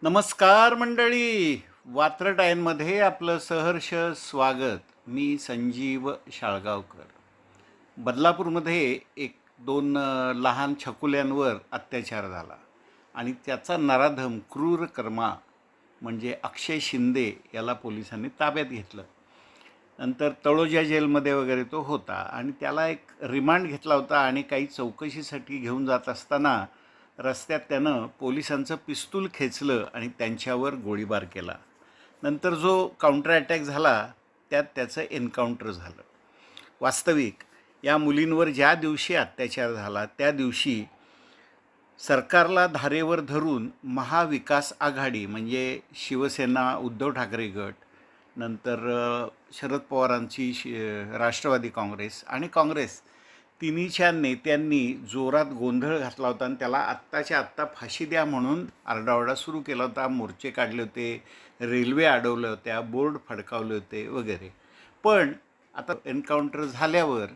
नमस्कार मंडळी, वात्रट आयनमध्ये आपलं सहर्ष स्वागत. मी संजीव शाळगावकर. बदलापूरमध्ये एक दोन लहान छकुल्यांवर अत्याचार झाला आणि त्याचा नराधम क्रूर कर्मा म्हणजे अक्षय शिंदे याला पोलिसांनी ताब्यात घेतलं. नंतर तळोजा जेलमध्ये वगैरे तो होता आणि त्याला एक रिमांड घेतला होता आणि काही चौकशीसाठी घेऊन जात असताना रस्त्यात त्यानं पोलिसांचं पिस्तूल खेचलं आणि त्यांच्यावर गोळीबार केला. नंतर जो काउंटर अटॅक झाला त्यात त्याचं एन्काउंटर झालं. वास्तविक या मुलींवर ज्या दिवशी अत्याचार झाला त्या दिवशी सरकारला धारेवर धरून महाविकास आघाडी म्हणजे शिवसेना, उद्धव ठाकरे गट, नंतर शरद पवारांची राष्ट्रवादी काँग्रेस आणि काँग्रेस तिन्हीच्या नेत्यांनी जोरात गोंधळ घातला होता आणि त्याला आत्ताच्या आत्ता फाशी द्या म्हणून आरडाओरडा सुरू केला होता. मोर्चे काढले होते, रेल्वे अडवल्या होत्या, बोर्ड फडकावले होते वगैरे. पण आता एन्काउंटर झाल्यावर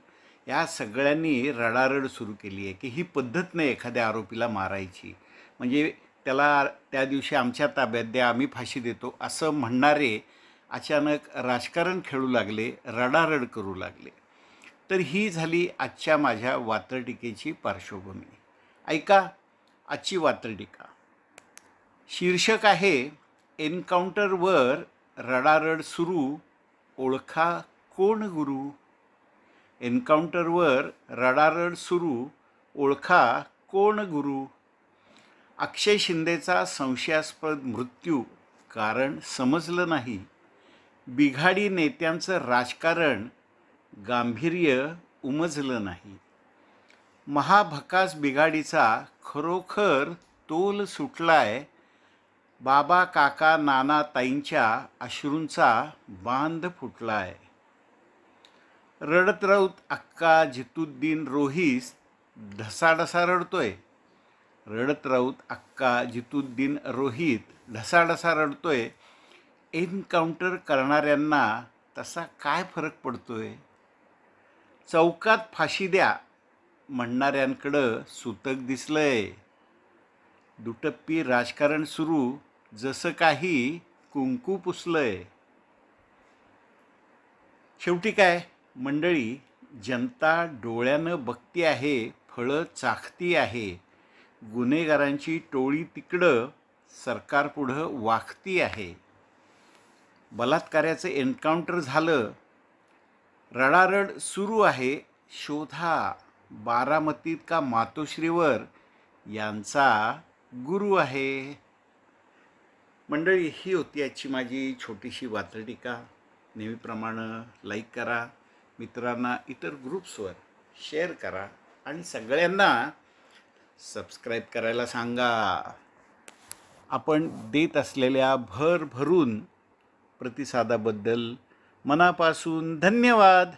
या सगळ्यांनी रडारड सुरू केली आहे की ही पद्धत नाही एखाद्या आरोपीला मारायची, म्हणजे त्याला त्या दिवशी आमच्या ताब्यात द्या, आम्ही फाशी देतो असं म्हणणारे अचानक राजकारण खेळू लागले, रडारड करू लागले. तर ही झाली आजच्या माझ्या वात्रटिकेची पार्श्वभूमी. ऐका आजची वात्रटिका. शीर्षक आहे एन्काउंटरवर रडारड सुरू, ओळखा कोण गुरु. एन्काउंटरवर रडारड सुरू, ओळखा कोण गुरु. अक्षय शिंदेचा संशयास्पद मृत्यू कारण समजलं नाही. बिघाडी नेत्यांचं राजकारण गांभीर्य उमजलं नाही. महाभकास बिघाडीचा खरोखर तोल सुटलाय. बाबा, काका, नाना, ताईंच्या अश्रूंचा बांध फुटलाय. रडत राऊत अक्का जितुद्दीन रोहीस ढसाढसा रडतोय. रडत राऊत अक्का जितुद्दीन रोहित ढसाढसा रडतोय. एन्काउंटर करणाऱ्यांना तसा काय फरक पडतोय. चौकात फाशी द्या म्हणणाऱ्यांकडं सुतक दिसलंय. दुटप्पी राजकारण सुरू, जसं काही कुंकू पुसलंय. शेवटी काय मंडळी, जनता डोळ्यानं बघती आहे, फळं चाखती आहे. गुन्हेगारांची टोळी तिकडं सरकारपुढं वाकती आहे. बलात्काराचं एन्काउंटर झालं, रडारड सुरू आहे. शोधा बारामतीत का मातोश्रीवर यांचा गुरु आहे. मंडळी, ही होती आजची माझी छोटीशी वात्रटिका. नेहमीप्रमाणे लाईक करा, मित्रांना इतर ग्रुप्सवर शेअर करा आणि सगळ्यांना सबस्क्राईब करायला सांगा. आपण देत असलेल्या भरभरून प्रतिसादाबद्दल मनापासून धन्यवाद.